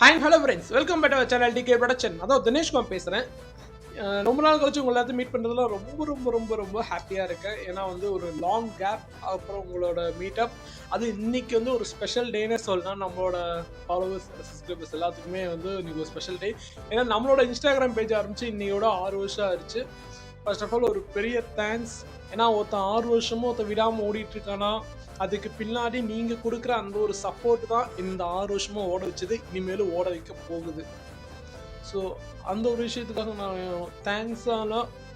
Hi hello friends, welcome back to our channel DK production. அதான் தினேஷ்குமார் பேசுகிறேன். ரொம்ப நாள் கழிச்சு உங்களை எல்லாத்தையும் மீட் பண்ணுறதுல ரொம்ப ரொம்ப ரொம்ப ரொம்ப ஹாப்பியாக இருக்கேன். ஏன்னா வந்து ஒரு லாங் கேப் அப்புறம் உங்களோட மீட்டப், அது இன்னைக்கு வந்து ஒரு ஸ்பெஷல் டேனே சொல்லலாம். நம்மளோட ஃபாலோவர்ஸ் சப்ஸ்கிரைபர்ஸ் எல்லாத்துக்குமே வந்து இன்னைக்கு ஒரு ஸ்பெஷல் டே. ஏன்னா நம்மளோட இன்ஸ்டாகிராம் பேஜ் ஆரம்பிச்சு இன்னையோட 6 வருஷம் ஆயிடுச்சு. ஃபர்ஸ்ட் ஆஃப் ஆல் ஒரு பெரிய தேங்க்ஸ். ஏன்னா ஒருத்தன் 6 வருஷமும் ஒருத்தன் விடாமல் ஓடிட்டு இருக்கானா, அதுக்கு பின்னாடி நீங்கள் கொடுக்குற அந்த ஒரு சப்போர்ட் தான் இந்த 6 வருஷமும் ஓட வச்சது, இனிமேலும் ஓட வைக்க போகுது. ஸோ அந்த ஒரு விஷயத்துக்காக நான் தேங்க்ஸால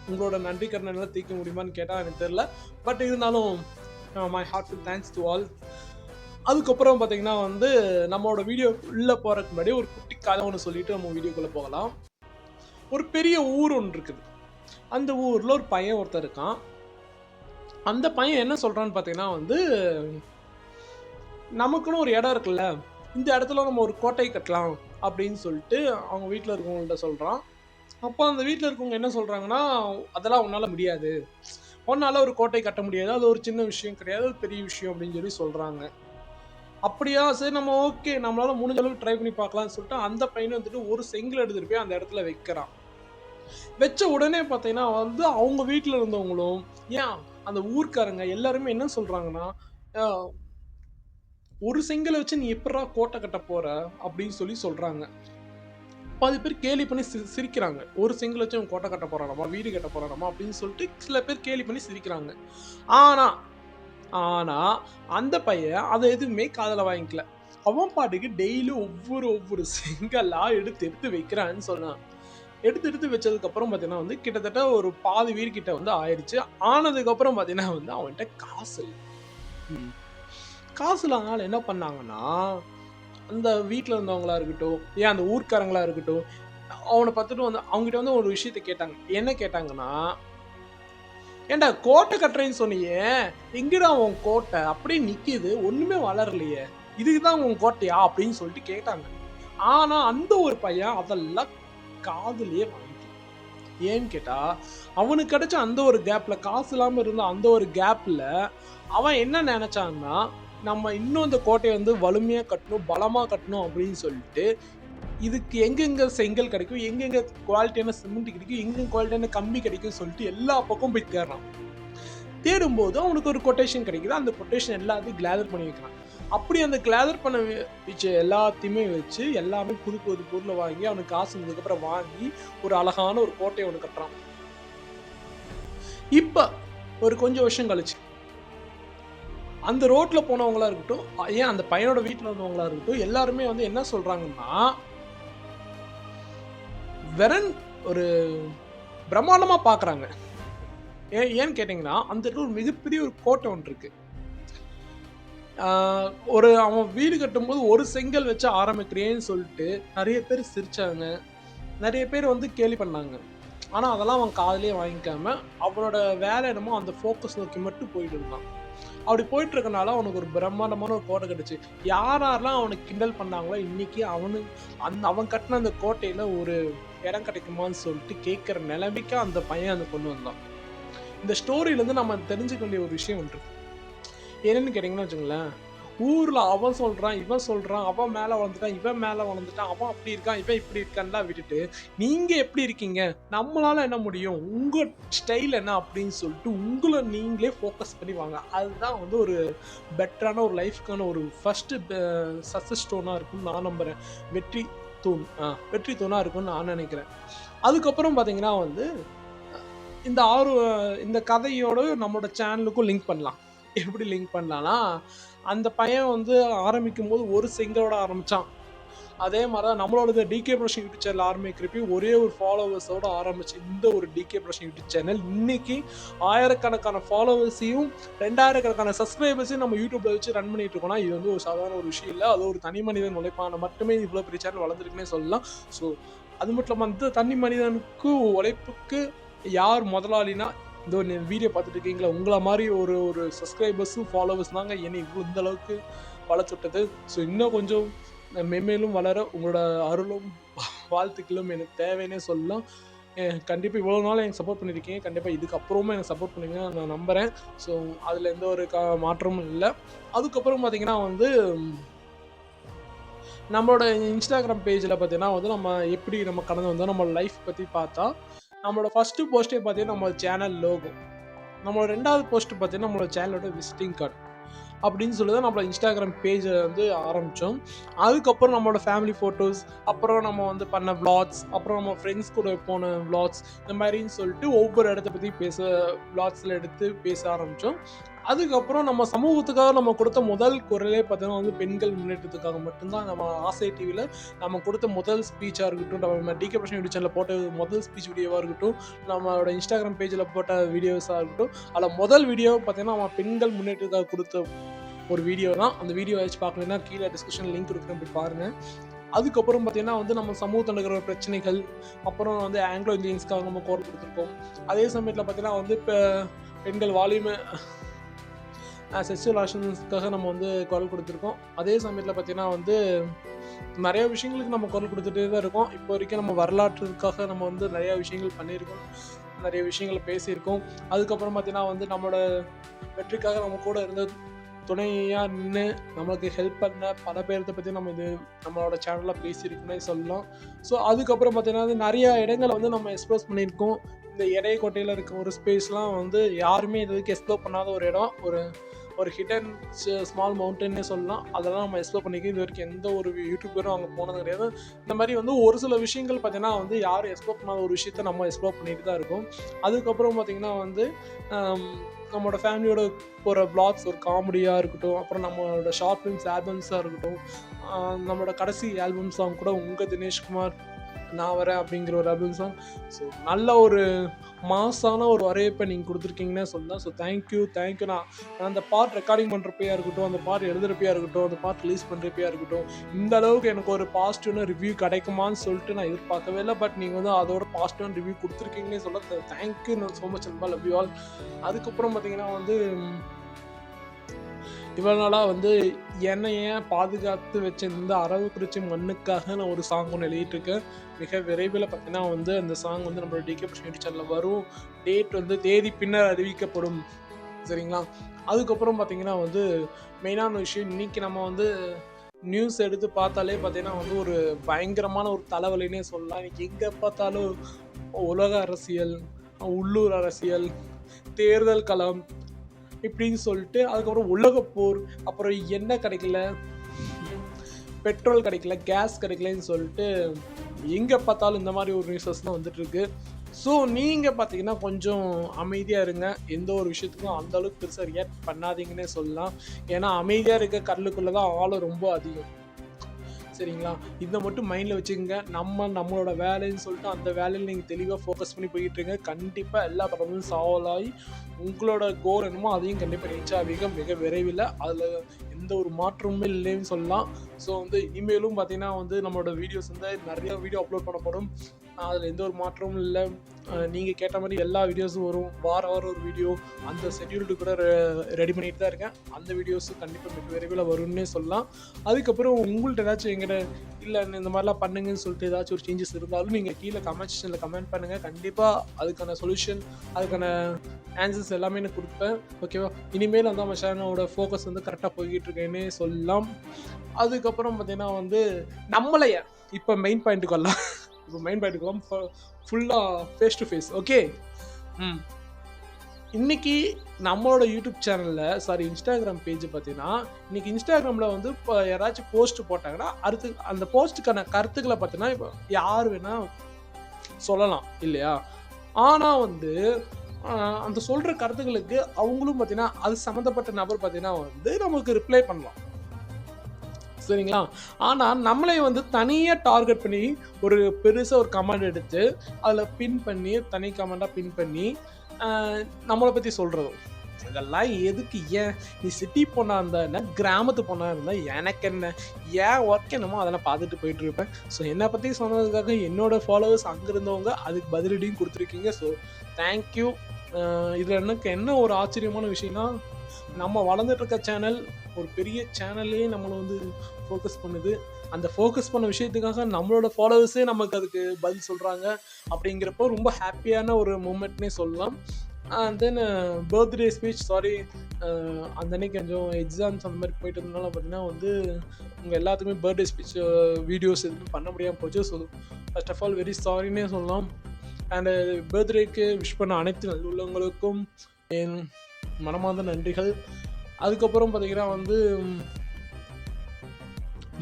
உங்களோட நன்றி கடனெல்லாம் தீர்க்க முடியுமான்னு கேட்டால் எனக்கு தெரில. பட் இருந்தாலும் my heartful thanks to all. அதுக்கப்புறம் பார்த்தீங்கன்னா வந்து நம்மளோட வீடியோ உள்ளே போகிறதுக்கு முன்னாடி ஒரு குட்டி கதை ஒன்று சொல்லிட்டு நம்ம வீடியோக்குள்ளே போகலாம். ஒரு பெரிய ஊர் ஒன்று இருக்குது. அந்த ஊரில் ஒரு பையன் ஒருத்தர் இருக்கான். அந்த பையன் என்ன சொல்கிறான்னு பார்த்தீங்கன்னா வந்து, நமக்குன்னு ஒரு இடம் இருக்குல்ல, இந்த இடத்துல நம்ம ஒரு கோட்டை கட்டலாம் அப்படின்னு சொல்லிட்டு அவங்க வீட்டில் இருக்கவங்கள்ட்ட சொல்கிறான். அப்போ அந்த வீட்டில் இருக்கவங்க என்ன சொல்கிறாங்கன்னா, அதெல்லாம் உன்னால் முடியாது, உன்னால் ஒரு கோட்டை கட்ட முடியாது, அது ஒரு சின்ன விஷயம் கிடையாது, அது பெரிய விஷயம் அப்படின்னு சொல்லி சொல்கிறாங்க. அப்படியா, சரி நம்ம ஓகே, நம்மளால முடிஞ்ச அளவுக்கு ட்ரை பண்ணி பார்க்கலாம்னு சொல்லிட்டு அந்த பையனை வந்துட்டு ஒரு செங்கல் எடுத்துகிட்டு போய் அந்த இடத்துல வைக்கிறான். வச்ச உடனே பார்த்தீங்கன்னா வந்து அவங்க வீட்டில் இருந்தவங்களும் ஏன் அந்த ஊர்க்காரங்க எல்லாருமே என்ன சொல்கிறாங்கன்னா, ஒரு செங்கலை வச்சு நீ எப்படா கோட்டை கட்ட போற அப்படின்னு சொல்லி சொல்றாங்க. பாதி பேர் கேலி பண்ணி சிரிக்கிறாங்க. ஒரு செங்கல் வச்சு அவன் கோட்டை கட்ட போறானாமா, வீடு கட்ட போறானாமா அப்படின்னு சொல்லிட்டு சில பேர் கேலி பண்ணி சிரிக்கிறாங்க. ஆனா ஆனா அந்த பையன் அதை எதுவுமே காதுல வாங்கிக்கல. அவன் பாட்டுக்கு டெய்லி ஒவ்வொரு செங்கலா எடுத்து எடுத்து வைக்கிறான்னு சொன்னான். எடுத்து எடுத்து வச்சதுக்கு அப்புறம் பார்த்தீங்கன்னா வந்து கிட்டத்தட்ட ஒரு பாதி வீடு கிட்ட வந்து ஆயிடுச்சு. ஆனதுக்கு அப்புறம் பார்த்தீங்கன்னா வந்து அவன்கிட்ட காசு இல்லை. காசு இல்லாதனால என்ன பண்ணாங்கன்னா, அந்த வீட்டில் இருந்தவங்களா இருக்கட்டும், ஏன் அந்த ஊர்க்காரங்களா இருக்கட்டும், அவனை பார்த்துட்டு வந்து அவங்ககிட்ட வந்து ஒரு விஷயத்த கேட்டாங்க. என்ன கேட்டாங்கன்னா, ஏன்டா கோட்டை கட்டுறேன்னு சொன்னியே, எங்கடா உன் கோட்டை அப்படியே நிக்குது, ஒண்ணுமே வளரலையே, இதுக்கு தான் உன் கோட்டையா அப்படின்னு சொல்லிட்டு கேட்டாங்க. ஆனா அந்த ஒரு பையன் அதெல்லாம் காதுலயே வாங்கிக்கல. ஏன்னு கேட்டா, அவனுக்கு கிடைச்ச அந்த ஒரு கேப்ல, காசு இல்லாம இருந்த அந்த ஒரு கேப்ல அவன் என்ன நினைச்சான்னா, நம்ம இன்னும் இந்த கோட்டையை வந்து வலிமையா கட்டணும், பலமா கட்டணும் அப்படின்னு சொல்லிட்டு, இதுக்கு எங்கெங்க செங்கல் கிடைக்கும், எங்கெங்க குவாலிட்டியான சிமெண்ட் கிடைக்கும், எங்க குவாலிட்டியான கம்பி கிடைக்கும் சொல்லிட்டு எல்லா பக்கமும் போய் தேடுறான். தேடும்போது அவனுக்கு ஒரு கொட்டேஷன் கிடைக்குது. அந்த கொட்டேஷன் எல்லாத்தையும் கிளாதர் பண்ணி வைக்கிறான். அப்படி அந்த கிளாதர் பண்ண வச்ச எல்லாத்தையுமே வச்சு எல்லாமே புது புது பொருளை வாங்கி அவனுக்கு காசு இருந்ததுக்கப்புறம் வாங்கி ஒரு அழகான ஒரு கோட்டையை ஒன்று கட்டுறான். இப்ப ஒரு கொஞ்சம் வருஷம் கழிச்சு அந்த ரோட்ல போனவங்களா இருக்கட்டும், ஏன் அந்த பையனோட வீட்டில் இருந்தவங்களா இருக்கட்டும், எல்லாருமே வந்து என்ன சொல்றாங்கன்னா, வெறும் ஒரு பிரம்மாண்டமா பார்க்குறாங்க. ஏன்னு கேட்டிங்கன்னா, அந்த இடத்துல ஒரு மிகப்பெரிய ஒரு கோட்டை ஒன்று இருக்கு. ஒரு அவன் வீடு கட்டும்போது ஒரு செங்கல் வச்சு ஆரம்பிக்கிறேன்னு சொல்லிட்டு நெறைய பேர் சிரிச்சாங்க. நெறைய பேர் வந்து கேலி பண்ணாங்க. ஆனா அதெல்லாம் அவன் காதுலயே வாங்கிக்காம, அவனோட வேலை என்னமோ அந்த ஃபோக்கஸ் நோக்கி மட்டும் போயிட்டு இருந்தான். அப்படி போயிட்டு இருக்கனால அவனுக்கு ஒரு பிரம்மாண்டமான ஒரு கோட்டை கிடைச்சு. யாரெல்லாம் அவனுக்கு கிண்டல் பண்ணாங்களோ, இன்னைக்கு அவன் கட்டின அந்த கோட்டையில ஒரு இடம் கிடைக்குமான்னு சொல்லிட்டு கேட்கிற நிலைமைக்கு அந்த பையன் அந்த கொண்டு வந்தான். இந்த ஸ்டோரியிலேருந்து நம்ம தெரிஞ்சுக்க வேண்டிய ஒரு விஷயம் ஒன்று. என்னன்னு கேட்டிங்கன்னா வச்சுங்களேன், ஊர்ல அவன் சொல்றான், இவன் சொல்றான், அவன் மேல வளர்ந்துட்டான், இவன் மேல வளர்ந்துட்டான், அவன் அப்படி இருக்கான், இவன் இப்படி இருக்கான்லாம் விட்டுட்டு, நீங்க எப்படி இருக்கீங்க? நம்மளால என்ன முடியும்? உங்க ஸ்டைல் என்ன? அப்படின்னு சொல்லிட்டு உங்கள நீங்களே ஃபோக்கஸ் பண்ணி வாங்க. அதுதான் வந்து ஒரு பெட்டரான ஒரு லைஃப்க்கான ஒரு ஃபர்ஸ்ட் சக்சஸ் ஸ்டோனா இருக்கும்னு நான் நம்புறேன். வெற்றி தூண். வெற்றி தூணா இருக்கும்னு நான் நினைக்கிறேன். அதுக்கப்புறம் பார்த்தீங்கன்னா வந்து, இந்த இந்த கதையோட நம்மளோட சேனலுக்கும் லிங்க் பண்ணலாம். எப்படி லிங்க் பண்ணலாம்னா, அந்த பையன் வந்து ஆரம்பிக்கும்போது ஒரு செங்கலோட ஆரம்பிச்சான். அதே மாரி தான் நம்மளோடது டிகே ப்ரொடக்ஷன் யூடியூப் சேனல் ஆரம்பிக்கிறப்பயும் ஒரே ஒரு ஃபாலோவர்ஸோட ஆரம்பிச்ச இந்த ஒரு டிகே ப்ரொடக்ஷன் யூடியூப் சேனல் இன்னைக்கு ஆயிரக்கணக்கான ஃபாலோவர்ஸையும் 2000 சப்ஸ்கிரைபர்ஸையும் நம்ம யூடியூப்ல வச்சு ரன் பண்ணிட்டு இருக்கோம்னா, இது வந்து ஒரு சாதாரண ஒரு விஷயம் இல்ல. அது ஒரு தனி மனிதன் உழைப்பான மட்டுமே இவ்வளோ பெரிய சேனல் வளர்ந்துருக்குன்னே சொல்லலாம். ஸோ அது மட்டும் இல்லாம அந்த தனி மனிதனுக்கு உழைப்புக்கு யார் முதலாளினா, இந்த ஒரு வீடியோ பார்த்துட்டு இருக்கீங்களா, உங்கள மாரி ஒரு ஒரு சப்ஸ்கிரைபர்ஸும் ஃபாலோவர்ஸ் தாங்க என்னை இந்த அளவுக்கு வளர்த்துட்டது. ஸோ இன்னும் கொஞ்சம் மென்மேலும் வளர உங்களோட அருளும் வாழ்த்துக்களும் எனக்கு தேவைன்னே சொல்லலாம். கண்டிப்பாக இவ்வளோ நாள் எனக்கு சப்போர்ட் பண்ணியிருக்கீங்க. கண்டிப்பாக இதுக்கப்புறமும் எனக்கு சப்போர்ட் பண்ணுவீங்க நான் நம்புகிறேன். ஸோ அதில் எந்த ஒரு மாற்றமும் இல்லை. அதுக்கப்புறம் பார்த்தீங்கன்னா வந்து நம்மளோட இன்ஸ்டாகிராம் பேஜில் பார்த்தீங்கன்னா வந்து நம்ம எப்படி நம்ம கடந்து வந்தோம் நம்ம லைஃப் பற்றி பார்த்தா, நம்மளோட ஃபஸ்ட்டு போஸ்ட்டே பார்த்தீங்கன்னா நம்ம சேனல் லோகோ, நம்மளோட 2வது போஸ்ட் பார்த்தீங்கன்னா நம்மளோட சேனலோட விசிட்டிங் கார்டு அப்படின்னு சொல்லி தான் நம்மளோட இன்ஸ்டாகிராம் பேஜை வந்து ஆரம்பித்தோம். அதுக்கப்புறம் நம்மளோட ஃபேமிலி ஃபோட்டோஸ், அப்புறம் நம்ம வந்து பண்ண விளாக்ஸ், அப்புறம் நம்ம ஃப்ரெண்ட்ஸ் கூட போன விளாக்ஸ், இந்த மாதிரின்னு சொல்லிட்டு ஒவ்வொரு இடத்த பற்றி விளாக்ஸில் எடுத்து பேச ஆரம்பித்தோம். அதுக்கப்புறம் நம்ம சமூகத்துக்காக நம்ம கொடுத்த முதல் குரலே பார்த்தீங்கன்னா வந்து பெண்கள் முன்னேற்றத்துக்காக மட்டும்தான். நம்ம ஆசை டிவியில் நம்ம கொடுத்த முதல் ஸ்பீச்சாக இருக்கட்டும், நம்ம டிகே பிரச்சனை யூடியூப் சேனலில் போட்ட முதல் ஸ்பீச் வீடியோவாக இருக்கட்டும், நம்மளோட இன்ஸ்டாகிராம் பேஜில் போட்ட வீடியோஸாக இருக்கட்டும், அதில் முதல் வீடியோ பார்த்தீங்கன்னா நம்ம பெண்கள் முன்னேற்றத்துக்காக கொடுத்த ஒரு வீடியோ தான். அந்த வீடியோ வச்சு பார்க்கணுன்னா கீழே டிஸ்கிரிப்ஷன் லிங்க் இருக்கிறேன், போய் பாருங்கள். அதுக்கப்புறம் பார்த்தீங்கன்னா வந்து நம்ம சமூகத்தில் இருக்கிற பிரச்சனைகள், அப்புறம் வந்து ஆங்கிலோ இந்தியன்ஸ்க்காக நம்ம குரல் கொடுத்துருக்கோம். அதே சமயத்தில் பார்த்தீங்கன்னா வந்து இப்போ பெண்கள் வால்யூமை செக்ஷுவல் ஆக்ஷன்ஸ்க்காக நம்ம வந்து குரல் கொடுத்துருக்கோம். அதே சமயத்தில் பார்த்தீங்கன்னா வந்து நிறைய விஷயங்களுக்கு நம்ம குரல் கொடுத்துட்டே தான் இருக்கோம். இப்போ வரைக்கும் நம்ம வரலாற்றுக்காக நம்ம வந்து நிறையா விஷயங்கள் பண்ணியிருக்கோம், நிறைய விஷயங்களை பேசியிருக்கோம். அதுக்கப்புறம் பார்த்தீங்கன்னா வந்து நம்மளோட வெற்றிக்காக நம்ம கூட இருந்த துணையாக நின்று நம்மளுக்கு ஹெல்ப் பண்ண பல பேர்த்த பற்றி நம்ம நம்மளோட சேனலில் பேசியிருக்கோன்னே சொல்லலாம். ஸோ அதுக்கப்புறம் பார்த்தீங்கன்னா நிறைய இடங்களை வந்து நம்ம எக்ஸ்ப்ளோர் பண்ணியிருக்கோம். இந்த எடைக்கோட்டையில் இருக்க ஒரு ஸ்பேஸ்லாம் வந்து யாருமே இது வரைக்கும் எக்ஸ்ப்ளோர் பண்ணாத ஒரு இடம், ஒரு ஹிடன் ஸ்மால் மவுண்டன்னே சொல்லலாம். அதெல்லாம் நம்ம எக்ஸ்ப்ளோர் பண்ணிக்க இது வரைக்கும் எந்த ஒரு யூடியூபரும் அங்கே போனது கிடையாது. இந்த மாதிரி வந்து ஒரு சில விஷயங்கள் பார்த்தீங்கன்னா வந்து யாரும் எக்ஸ்ப்ளோர் பண்ணாத ஒரு விஷயத்த நம்ம எக்ஸ்ப்ளோர் பண்ணிட்டு தான் இருக்கோம். அதுக்கப்புறம் பார்த்திங்கன்னா வந்து நம்மளோட ஃபேமிலியோட போகிற வ்ளாக்ஸ், ஒரு காமெடியாக இருக்கட்டும், அப்புறம் நம்மளோட ஷார்ட் ஃபிலிம்ஸ் ஆல்பம்ஸாக இருக்கட்டும், நம்மளோட கடைசி ஆல்பம் சாங் கூட உங்கள் தினேஷ்குமார் நான் வரேன் அப்படிங்கிற ஒரு ஆல்பம் சாங். ஸோ நல்ல ஒரு மாசான ஒரு வரவேற்பை நீங்கள் கொடுத்துருக்கீங்கன்னே சொல்லலாம். So thank you. நான் அந்த பார்ட் ரெக்கார்டிங் பண்ணுறப்பையாக இருக்கட்டும், அந்த பார்ட் எழுதுறப்பையாக இருக்கட்டும், அந்த பார்ட் ரிலீஸ் பண்ணுறப்பையாக இருக்கட்டும், இந்த அளவுக்கு எனக்கு ஒரு பாசிட்டிவான ரிவ்யூ கிடைக்குமான்னு சொல்லிட்டு நான் எதிர்பார்க்கவே இல்லை. பட் நீங்கள் வந்து அதோட பாசிட்டிவான ரிவ்யூ கொடுத்துருக்கீங்கன்னே சொல்ல தேங்க்யூ ஸோ மச் அன்பா, லவ் யூ ஆல். அதுக்கப்புறம் பார்த்தீங்கன்னா வந்து இவ்வளோ நாளாக வந்து என்னைய பாதுகாத்து வச்ச இந்த அரவக்குறிச்சி மண்ணுக்காக நான் ஒரு சாங் ஒன்று எழுதிட்டுருக்கேன். மிக விரைவில் பார்த்தீங்கன்னா வந்து அந்த சாங் வந்து நம்மளோட டிகே பிரச்சனை சேனலில் வரும். டேட் வந்து தேதி பின்னர் அறிவிக்கப்படும், சரிங்களா? அதுக்கப்புறம் பார்த்தீங்கன்னா வந்து மெயினான விஷயம், இன்றைக்கி நம்ம வந்து நியூஸ் எடுத்து பார்த்தாலே பார்த்தீங்கன்னா வந்து ஒரு பயங்கரமான ஒரு தலைவலினே சொல்லலாம். இன்றைக்கி எங்கே பார்த்தாலும் உலக அரசியல், உள்ளூர் அரசியல், தேர்தல் களம் இப்படின்னு சொல்லிட்டு, அதுக்கப்புறம் உலகப்போர், அப்புறம் எண்ணெய் கிடைக்கல, பெட்ரோல் கிடைக்கல, கேஸ் கிடைக்கலன்னு சொல்லிட்டு எங்கே பார்த்தாலும் இந்த மாதிரி ஒரு நியூஸஸ் தான் வந்துட்டுருக்கு. ஸோ நீங்கள் பார்த்தீங்கன்னா கொஞ்சம் அமைதியாக இருங்க. எந்த ஒரு விஷயத்துக்கும் அந்தளவுக்கு பெருசாக ரியாக்ட் பண்ணாதீங்கன்னே சொல்லலாம். ஏன்னா அமைதியாக இருக்க கடலுக்குள்ளே தான் ஆழம் ரொம்ப அதிகம், சரிங்களா? இதை மட்டும் மைண்டில் வச்சுக்கோங்க. நம்மளோட வேலைன்னு சொல்லிட்டு அந்த வேலையில் நீங்கள் தெளிவாக ஃபோக்கஸ் பண்ணி போயிட்டுருங்க. கண்டிப்பாக எல்லா ப்ராப்ளமும் சால்வ் ஆகி உங்களோட கோல் என்னமோ அதையும் கண்டிப்பாக ரீச் ஆவீங்க மிக விரைவில். அதில் எந்த ஒரு மாற்றமுமே இல்லைன்னு சொல்லலாம். ஸோ வந்து இனிமேலும் பார்த்தீங்கன்னா வந்து நம்மளோட வீடியோஸ் வந்து நிறைய வீடியோ அப்லோட் பண்ணப்படும். அதில் எந்த ஒரு மாற்றமும் இல்லை. நீங்கள் கேட்ட மாதிரி எல்லா வீடியோஸும் வரும். வாரம் ஒரு வீடியோ அந்த ஷெட்யூல்டு கூட ரெடி பண்ணிட்டு தான் இருக்கேன். அந்த வீடியோஸும் கண்டிப்பாக மிக விரைவில் வரும்னே சொல்லலாம். அதுக்கப்புறம் உங்கள்கிட்ட ஏதாச்சும் எங்கிட்ட இல்லை இந்த மாதிரிலாம் பண்ணுங்கன்னு சொல்லிட்டு ஏதாச்சும் ஒரு சேஞ்சஸ் இருந்தாலும் நீங்கள் கீழே கமெண்ட் செக்ஷனில் கமெண்ட் பண்ணுங்கள். கண்டிப்பாக அதுக்கான சொல்யூஷன், அதுக்கான ஆன்சர்ஸ் எல்லாமே எனக்கு கொடுப்பேன், ஓகேவா? இனிமேல் வந்து நம்ம சேனலோட ஃபோக்கஸ் வந்து கரெக்டாக போய்கிட்டு இருக்கேன்னே சொல்லலாம். அதுக்கப்புறம் பார்த்தீங்கன்னா வந்து நம்மளைய இப்போ மெயின் பாயிண்ட்டுக்கு வரலாம். இப்போ மெயின் பாயிண்ட்டுக்கு வரலாம், ஃபுல்லாக ஃபேஸ் டு ஃபேஸ், ஓகே? இன்றைக்கி நம்மளோட யூடியூப் சேனலில் இன்ஸ்டாகிராம் பேஜ் பார்த்தீங்கன்னா, இன்றைக்கி இன்ஸ்டாகிராமில் வந்து இப்போ யாராச்சும் போஸ்ட் போட்டாங்கன்னா அடுத்து அந்த போஸ்ட்டுக்கான கருத்துக்களை பார்த்தீங்கன்னா இப்போ யார் வேணால் சொல்லலாம் இல்லையா? ஆனால் வந்து அந்த சொல்கிற கருத்துக்களுக்கு அவங்களும் பார்த்தீங்கன்னா அது சம்மந்தப்பட்ட நபர் பார்த்தீங்கன்னா வந்து நமக்கு ரிப்ளை பண்ணலாம், சரிங்களா? ஆனால் நம்மளே வந்து தனியாக டார்கெட் பண்ணி ஒரு பெருசாக ஒரு கமெண்ட் எடுத்து அதில் பின் பண்ணி தனி கமெண்டாக பின் பண்ணி நம்மளை பற்றி சொல்கிறதும் இதெல்லாம் எதுக்கு? ஏன் நீ சிட்டி பொண்ணாக இருந்தா என்ன, கிராமத்து பொண்ணாக இருந்தால் எனக்கு என்ன, ஏன் ஒர்க் என்னமோ அதெல்லாம் பார்த்துட்டு போயிட்டு இருப்பேன். ஸோ என்னை பற்றி சொன்னதுக்காக என்னோட ஃபாலோவர்ஸ் அங்கே இருந்தவங்க அதுக்கு பதிலடியும் கொடுத்துருக்கீங்க. So thank you. இதில் எனக்கு என்ன ஒரு ஆச்சரியமான விஷயம்னா, நம்ம வளர்ந்துட்டு இருக்க சேனல் ஒரு பெரிய சேனல்லே நம்மளை வந்து ஃபோக்கஸ் பண்ணுது. அந்த ஃபோக்கஸ் பண்ண விஷயத்துக்காக நம்மளோட ஃபாலோவர்ஸே நமக்கு அதுக்கு பதில் சொல்கிறாங்க. அப்படிங்கிறப்போ ரொம்ப ஹாப்பியான ஒரு மூமெண்ட்னே சொல்லலாம். And then birthday speech sorry அந்த அன்னைக்கு கொஞ்சம் எக்ஸாம்ஸ் அந்த மாதிரி போயிட்டு இருந்தனால பார்த்தீங்கன்னா வந்து உங்கள் எல்லாத்துக்குமே பர்த்டே ஸ்பீச் வீடியோஸ் எதுவுமே பண்ண முடியாமல் போச்சு. So first of all very சாரின்னே சொல்லலாம். அண்டு பர்த்டேக்கு விஷ் பண்ண அனைத்து நல்லுள்ளவங்களுக்கும் என் மனமார்ந்த நன்றிகள். அதுக்கப்புறம் பார்த்தீங்கன்னா வந்து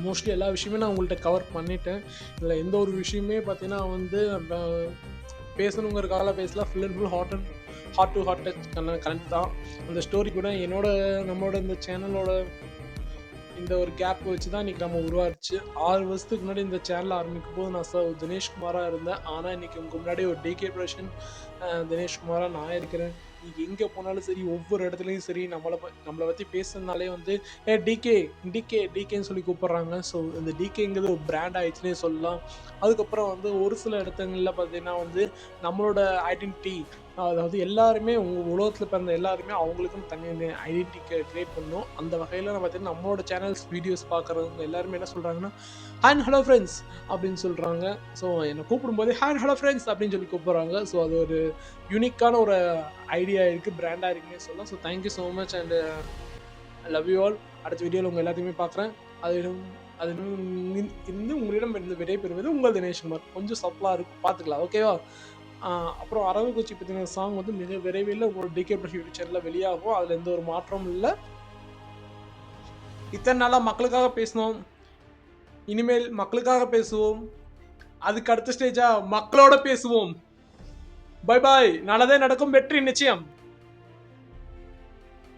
மோஸ்ட்லி எல்லா விஷயமே நான் உங்கள்கிட்ட கவர் பண்ணிட்டேன். இதில் எந்த ஒரு விஷயமே பார்த்தீங்கன்னா வந்து பேசணுங்கிறதுக்காக பேசலாம். Full and full heart to heart touch connect தான். அந்த ஸ்டோரி கூட நம்மளோட இந்த சேனலோட இந்த ஒரு கேப் வச்சு தான் இன்றைக்கி நம்ம உருவாச்சு. 6 வருஷத்துக்கு முன்னாடி இந்த சேனல் ஆரம்பிக்கும் போது நான் தினேஷ்குமாராக இருந்தேன். ஆனால் இன்றைக்கி உங்கள் முன்னாடி ஒரு டிகே ப்ரொடக்ஷன் தினேஷ்குமாராக நான் இருக்கிறேன். நீங்கள் எங்கே போனாலும் சரி, ஒவ்வொரு இடத்துலையும் சரி, நம்மளை பற்றி பேசுறதுனாலே வந்து டிகேன்னு சொல்லி கூப்பிட்றாங்க. ஸோ இந்த டிகேங்கிறது ஒரு பிராண்ட் ஆயிடுச்சுன்னே சொல்லலாம். அதுக்கப்புறம் வந்து ஒரு சில இடத்துங்களில் பார்த்தீங்கன்னா வந்து நம்மளோட ஐடென்டிட்டி, அதாவது எல்லாருமே உலகத்தில் பிறந்த எல்லாருமே அவங்களுக்கும் தனி ஐடென்டிட்டி கிரியேட் பண்ணணும். அந்த வகையில் நான் பார்த்தீங்கன்னா நம்மளோட சேனல்ஸ் வீடியோஸ் பார்க்குறவங்க எல்லாருமே என்ன சொல்கிறாங்கன்னா ஹாய் ஹலோ ஃப்ரெண்ட்ஸ் அப்படின்னு சொல்கிறாங்க. ஸோ என்னை கூப்பிடும்போதே ஹாய் ஹலோ ஃப்ரெண்ட்ஸ் அப்படின்னு சொல்லி கூப்பிட்றாங்க. ஸோ அது ஒரு யூனிக்கான ஒரு ஐடியா இருக்குது, பிராண்டாக இருக்குன்னே சொல்லலாம். So thank you so much and love you all. அடுத்த வீடியோவில் உங்கள் எல்லாத்தையுமே பார்க்குறேன். அது இன்னும் உங்களிடம் விடைபெறுவது உங்கள் தினேஷ்குமார். கொஞ்சம் சப்பலாக இருக்கும், பார்த்துக்கலாம், ஓகேவா? அப்புறம் அரவக்குச்சி பற்றின சாங் வந்து மிக விரைவில் உங்களோட டிகே ப்ரஷ் யூடியூப் சேனலில் வெளியாகும். அதில் எந்த ஒரு மாற்றமும் இல்லை. இத்தனை நாளாக மக்களுக்காக பேசினோம், இனிமேல் மக்களுக்காக பேசுவோம். அதுக்கு அடுத்த ஸ்டேஜாக மக்களோட பேசுவோம். Bye bye. நல்லதே நடக்கும், வெற்றி நிச்சயம்.